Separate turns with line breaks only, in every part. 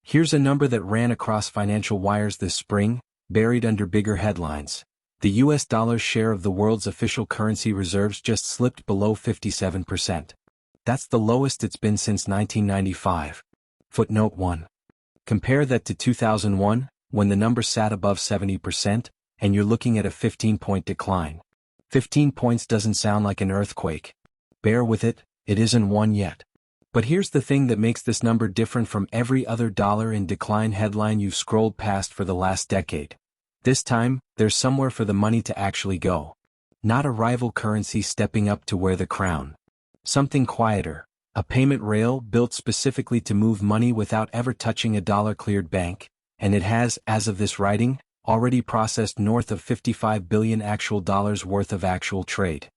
Here's a number that ran across financial wires this spring, buried under bigger headlines. The US dollar's share of the world's official currency reserves just slipped below 57%. That's the lowest it's been since 1995. Footnote 1. Compare that to 2001, when the number sat above 70%, and you're looking at a 15-point decline. 15 points doesn't sound like an earthquake. Bear with it, it isn't one yet. But here's the thing that makes this number different from every other dollar in decline headline you've scrolled past for the last decade. This time, there's somewhere for the money to actually go. Not a rival currency stepping up to wear the crown. Something quieter, a payment rail built specifically to move money without ever touching a dollar-cleared bank, and it has, as of this writing, already processed north of 55 billion actual dollars worth of actual trade.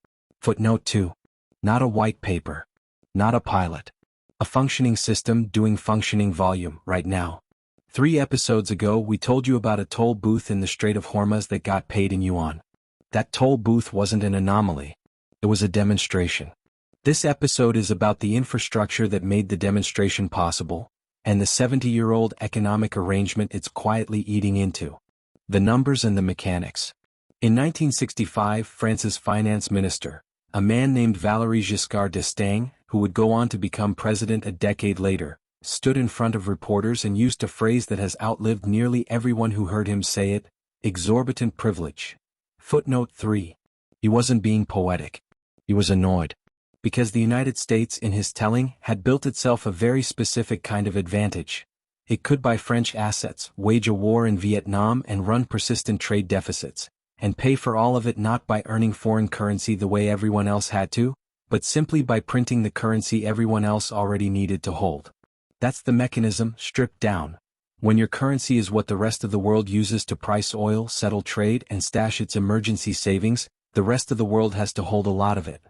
Footnote 2. Not a white paper. Not a pilot. A functioning system doing functioning volume right now. 3 episodes ago we told you about a toll booth in the Strait of Hormuz that got paid in yuan. That toll booth wasn't an anomaly. It was a demonstration. This episode is about the infrastructure that made the demonstration possible, and the 70-year-old economic arrangement it's quietly eating into. The numbers and the mechanics. In 1965, France's finance minister, a man named Valéry Giscard d'Estaing, who would go on to become president a decade later, stood in front of reporters and used a phrase that has outlived nearly everyone who heard him say it: exorbitant privilege. Footnote 3. He wasn't being poetic. He was annoyed. Because the United States, in his telling, had built itself a very specific kind of advantage. It could buy French assets, wage a war in Vietnam and run persistent trade deficits, and pay for all of it not by earning foreign currency the way everyone else had to, but simply by printing the currency everyone else already needed to hold. That's the mechanism, stripped down. When your currency is what the rest of the world uses to price oil, settle trade, and stash its emergency savings, the rest of the world has to hold a lot of it.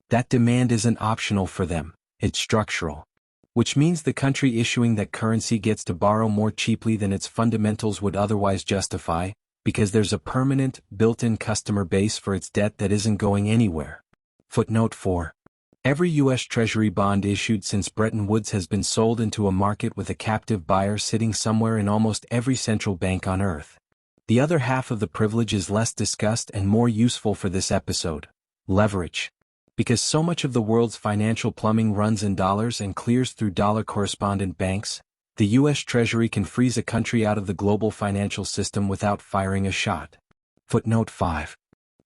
That demand isn't optional for them, it's structural. Which means the country issuing that currency gets to borrow more cheaply than its fundamentals would otherwise justify, because there's a permanent, built-in customer base for its debt that isn't going anywhere. Footnote 4. Every U.S. Treasury bond issued since Bretton Woods has been sold into a market with a captive buyer sitting somewhere in almost every central bank on Earth. The other half of the privilege is less discussed and more useful for this episode: leverage. Because so much of the world's financial plumbing runs in dollars and clears through dollar-correspondent banks, the U.S. Treasury can freeze a country out of the global financial system without firing a shot. Footnote 5.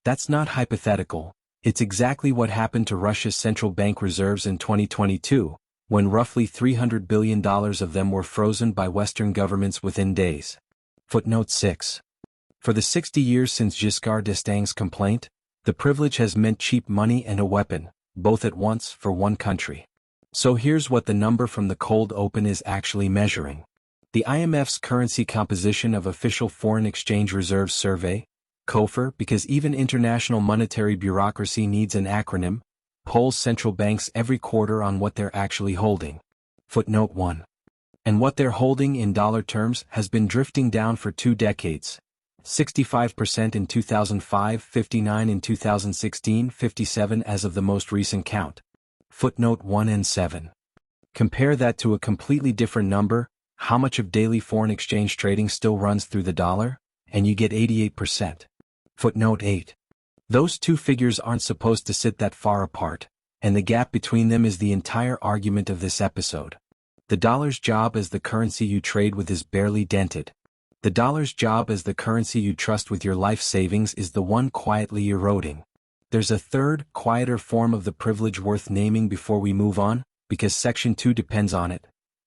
That's not hypothetical. It's exactly what happened to Russia's central bank reserves in 2022, when roughly $300 billion of them were frozen by Western governments within days. Footnote 6. For the 60 years since Giscard d'Estaing's complaint, the privilege has meant cheap money and a weapon, both at once, for one country. So here's what the number from the cold open is actually measuring. The IMF's Currency Composition of Official Foreign Exchange Reserves Survey, COFR, because even international monetary bureaucracy needs an acronym, polls central banks every quarter on what they're actually holding. Footnote 1. And what they're holding in dollar terms has been drifting down for 2 decades. 65% in 2005, 59% in 2016, 57% as of the most recent count. Footnote 1 and 7. Compare that to a completely different number, how much of daily foreign exchange trading still runs through the dollar, and you get 88%. Footnote 8. Those two figures aren't supposed to sit that far apart, and the gap between them is the entire argument of this episode. The dollar's job as the currency you trade with is barely dented. The dollar's job as the currency you trust with your life savings is the one quietly eroding. There's a third, quieter form of the privilege worth naming before we move on, because Section 2 depends on it.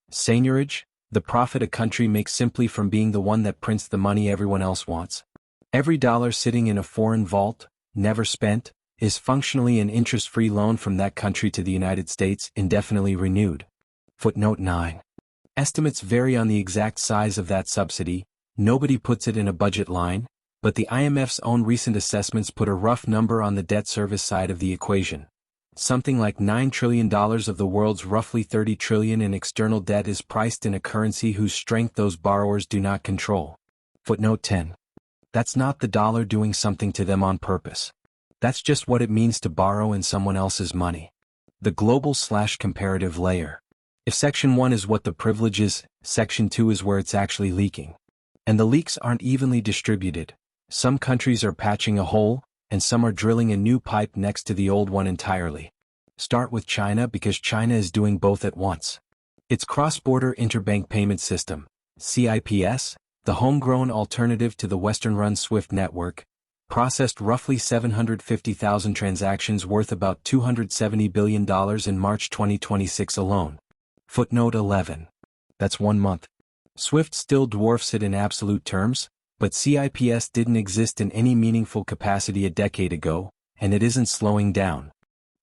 Seigniorage, the profit a country makes simply from being the one that prints the money everyone else wants. Every dollar sitting in a foreign vault, never spent, is functionally an interest-free loan from that country to the United States, indefinitely renewed. Footnote 9. Estimates vary on the exact size of that subsidy. Nobody puts it in a budget line, but the IMF's own recent assessments put a rough number on the debt service side of the equation. Something like $9 trillion of the world's roughly $30 trillion in external debt is priced in a currency whose strength those borrowers do not control. Footnote 10. That's not the dollar doing something to them on purpose. That's just what it means to borrow in someone else's money. The global/comparative layer. If Section 1 is what the privilege is, Section 2 is where it's actually leaking. And the leaks aren't evenly distributed. Some countries are patching a hole, and some are drilling a new pipe next to the old one entirely. Start with China because China is doing both at once. Its cross-border interbank payment system, CIPS, the homegrown alternative to the Western-run SWIFT network, processed roughly 750,000 transactions worth about $270 billion in March 2026 alone. Footnote 11. That's 1 month. SWIFT still dwarfs it in absolute terms, but CIPS didn't exist in any meaningful capacity a decade ago, and it isn't slowing down.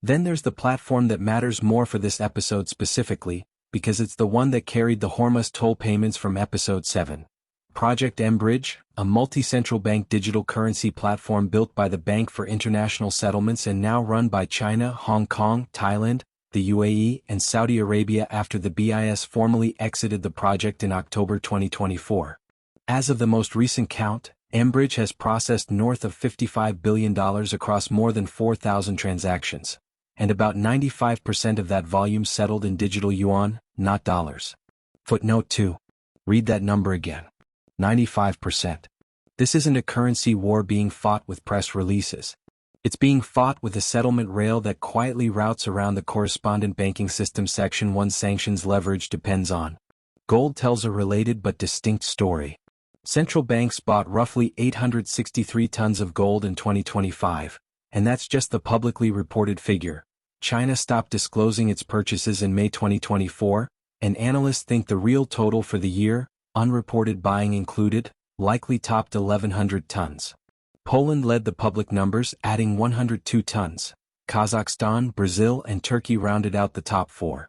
Then there's the platform that matters more for this episode specifically, because it's the one that carried the Hormuz toll payments from episode 7. Project mBridge, a multi-central bank digital currency platform built by the Bank for International Settlements and now run by China, Hong Kong, Thailand, the UAE, and Saudi Arabia after the BIS formally exited the project in October 2024. As of the most recent count, mBridge has processed north of $55 billion across more than 4,000 transactions, and about 95% of that volume settled in digital yuan, not dollars. Footnote 2. Read that number again. 95%. This isn't a currency war being fought with press releases. It's being fought with a settlement rail that quietly routes around the correspondent banking system. Section 1 sanctions leverage depends on. Gold tells a related but distinct story. Central banks bought roughly 863 tons of gold in 2025, and that's just the publicly reported figure. China stopped disclosing its purchases in May 2024, and analysts think the real total for the year, unreported buying included, likely topped 1,100 tons. Poland led the public numbers, adding 102 tons. Kazakhstan, Brazil, and Turkey rounded out the top 4.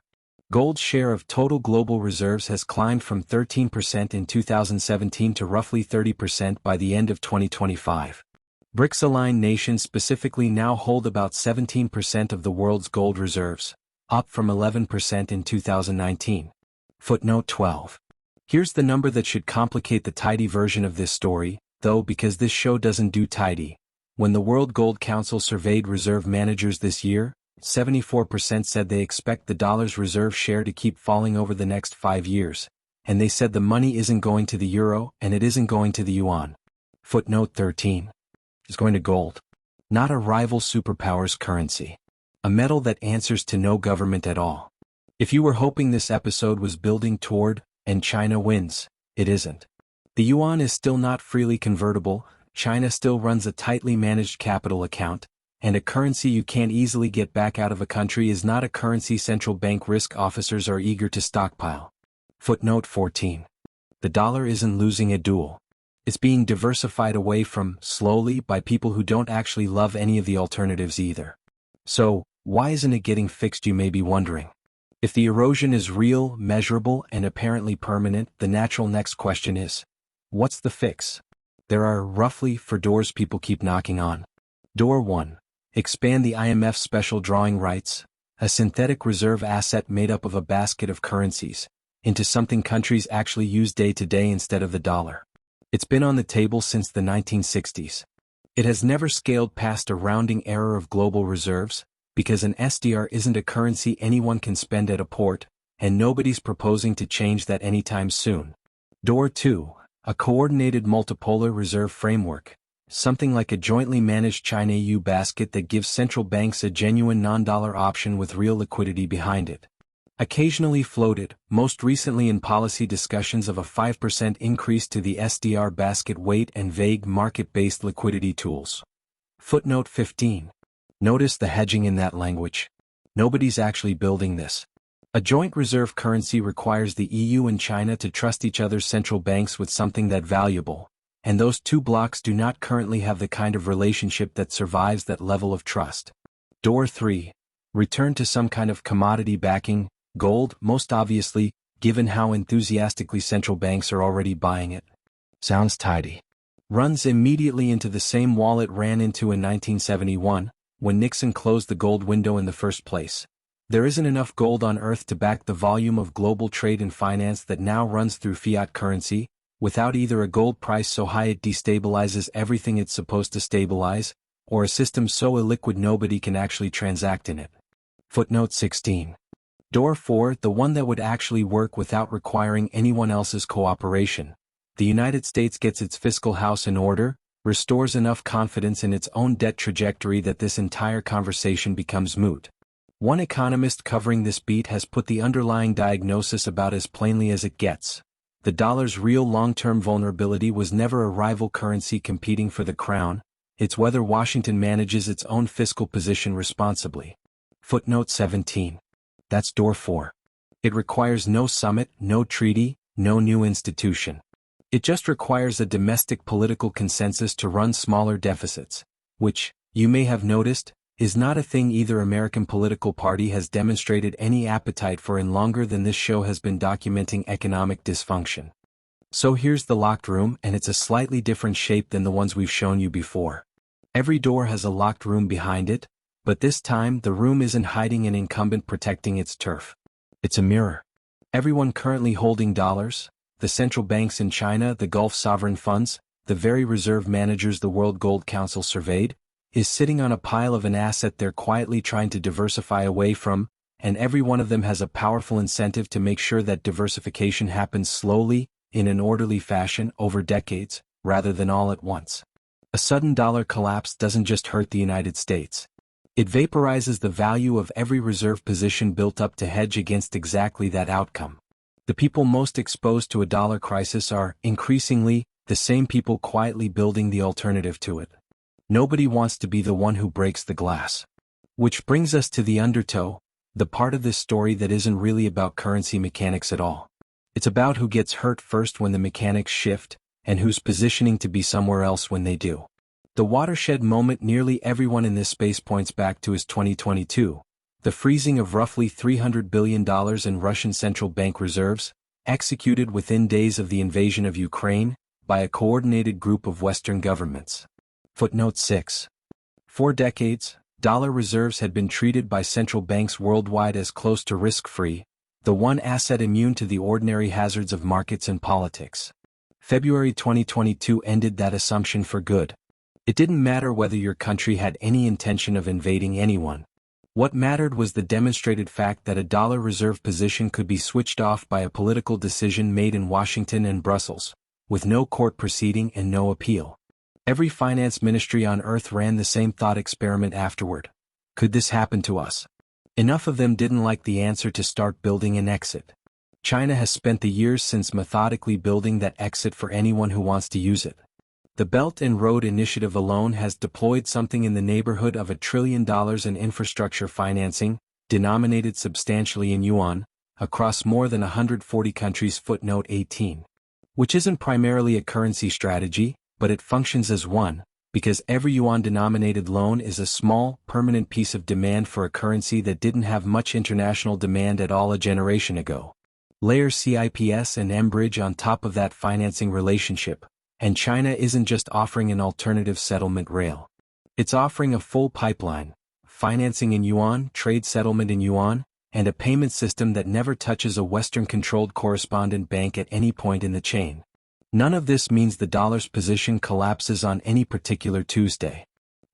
Gold's share of total global reserves has climbed from 13% in 2017 to roughly 30% by the end of 2025. BRICS-aligned nations specifically now hold about 17% of the world's gold reserves, up from 11% in 2019. Footnote 12. Here's the number that should complicate the tidy version of this story, though, because this show doesn't do tidy. When the World Gold Council surveyed reserve managers this year, 74% said they expect the dollar's reserve share to keep falling over the next 5 years, and they said the money isn't going to the euro and it isn't going to the yuan. Footnote 13. It's going to gold. Not a rival superpower's currency. A metal that answers to no government at all. If you were hoping this episode was building toward, and China wins, it isn't. The yuan is still not freely convertible, China still runs a tightly managed capital account, and a currency you can't easily get back out of a country is not a currency central bank risk officers are eager to stockpile. Footnote 14. The dollar isn't losing a duel. It's being diversified away from, slowly, by people who don't actually love any of the alternatives either. So, why isn't it getting fixed, you may be wondering? If the erosion is real, measurable, and apparently permanent, the natural next question is, what's the fix? There are, roughly, 4 doors people keep knocking on. Door 1. Expand the IMF's special drawing rights, a synthetic reserve asset made up of a basket of currencies, into something countries actually use day to day instead of the dollar. It's been on the table since the 1960s. It has never scaled past a rounding error of global reserves, because an SDR isn't a currency anyone can spend at a port, and nobody's proposing to change that anytime soon. Door 2. A coordinated multipolar reserve framework, something like a jointly managed China-EU basket that gives central banks a genuine non-dollar option with real liquidity behind it. Occasionally floated, most recently in policy discussions of a 5% increase to the SDR basket weight and vague market-based liquidity tools. Footnote 15. Notice the hedging in that language. Nobody's actually building this. A joint reserve currency requires the EU and China to trust each other's central banks with something that valuable, and those 2 blocs do not currently have the kind of relationship that survives that level of trust. Door 3. Return to some kind of commodity backing, gold, most obviously, given how enthusiastically central banks are already buying it. Sounds tidy. Runs immediately into the same wall it ran into in 1971, when Nixon closed the gold window in the first place. There isn't enough gold on Earth to back the volume of global trade and finance that now runs through fiat currency, without either a gold price so high it destabilizes everything it's supposed to stabilize, or a system so illiquid nobody can actually transact in it. Footnote 16. Door 4, the one that would actually work without requiring anyone else's cooperation. The United States gets its fiscal house in order, restores enough confidence in its own debt trajectory that this entire conversation becomes moot. One economist covering this beat has put the underlying diagnosis about as plainly as it gets. The dollar's real long-term vulnerability was never a rival currency competing for the crown, it's whether Washington manages its own fiscal position responsibly. Footnote 17. That's door 4. It requires no summit, no treaty, no new institution. It just requires a domestic political consensus to run smaller deficits, which, you may have noticed, is not a thing either American political party has demonstrated any appetite for in longer than this show has been documenting economic dysfunction. So here's the locked room, and it's a slightly different shape than the ones we've shown you before. Every door has a locked room behind it, but this time the room isn't hiding an incumbent protecting its turf. It's a mirror. Everyone currently holding dollars, the central banks in China, the Gulf sovereign funds, the very reserve managers the World Gold Council surveyed, is sitting on a pile of an asset they're quietly trying to diversify away from, and every one of them has a powerful incentive to make sure that diversification happens slowly, in an orderly fashion over decades, rather than all at once. A sudden dollar collapse doesn't just hurt the United States. It vaporizes the value of every reserve position built up to hedge against exactly that outcome. The people most exposed to a dollar crisis are, increasingly, the same people quietly building the alternative to it. Nobody wants to be the one who breaks the glass. Which brings us to the undertow, the part of this story that isn't really about currency mechanics at all. It's about who gets hurt first when the mechanics shift, and who's positioning to be somewhere else when they do. The watershed moment nearly everyone in this space points back to is 2022. The freezing of roughly $300 billion in Russian central bank reserves, executed within days of the invasion of Ukraine, by a coordinated group of Western governments. Footnote 6. For decades, dollar reserves had been treated by central banks worldwide as close to risk-free, the one asset immune to the ordinary hazards of markets and politics. February 2022 ended that assumption for good. It didn't matter whether your country had any intention of invading anyone. What mattered was the demonstrated fact that a dollar reserve position could be switched off by a political decision made in Washington and Brussels, with no court proceeding and no appeal. Every finance ministry on earth ran the same thought experiment afterward. Could this happen to us? Enough of them didn't like the answer to start building an exit. China has spent the years since methodically building that exit for anyone who wants to use it. The Belt and Road Initiative alone has deployed something in the neighborhood of $1 trillion in infrastructure financing, denominated substantially in yuan, across more than 140 countries. Footnote 18. Which isn't primarily a currency strategy, but it functions as one, because every yuan-denominated loan is a small, permanent piece of demand for a currency that didn't have much international demand at all a generation ago. Layer CIPS and mBridge on top of that financing relationship. And China isn't just offering an alternative settlement rail. It's offering a full pipeline, financing in yuan, trade settlement in yuan, and a payment system that never touches a Western-controlled correspondent bank at any point in the chain. None of this means the dollar's position collapses on any particular Tuesday.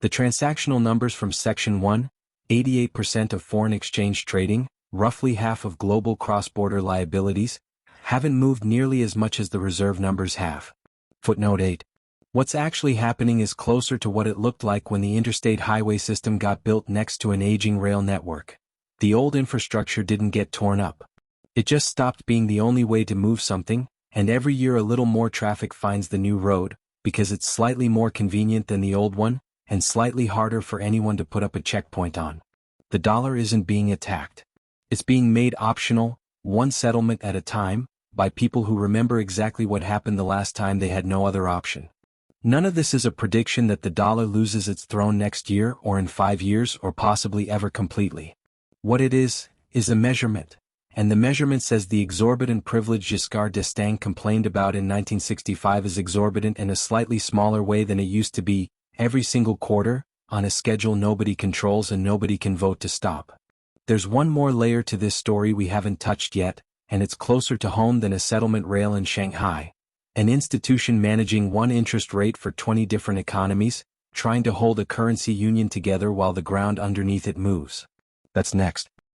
The transactional numbers from Section 1, 88% of foreign exchange trading, roughly half of global cross-border liabilities, haven't moved nearly as much as the reserve numbers have. Footnote 8. What's actually happening is closer to what it looked like when the interstate highway system got built next to an aging rail network. The old infrastructure didn't get torn up. It just stopped being the only way to move something, and every year a little more traffic finds the new road, because it's slightly more convenient than the old one, and slightly harder for anyone to put up a checkpoint on. The dollar isn't being attacked. It's being made optional, one settlement at a time, by people who remember exactly what happened the last time they had no other option. None of this is a prediction that the dollar loses its throne next year or in 5 years or possibly ever completely. What it is a measurement. And the measurement says the exorbitant privilege Giscard d'Estaing complained about in 1965 is exorbitant in a slightly smaller way than it used to be, every single quarter, on a schedule nobody controls and nobody can vote to stop. There's one more layer to this story we haven't touched yet, and it's closer to home than a settlement rail in Shanghai. An institution managing one interest rate for 20 different economies, trying to hold a currency union together while the ground underneath it moves. That's next.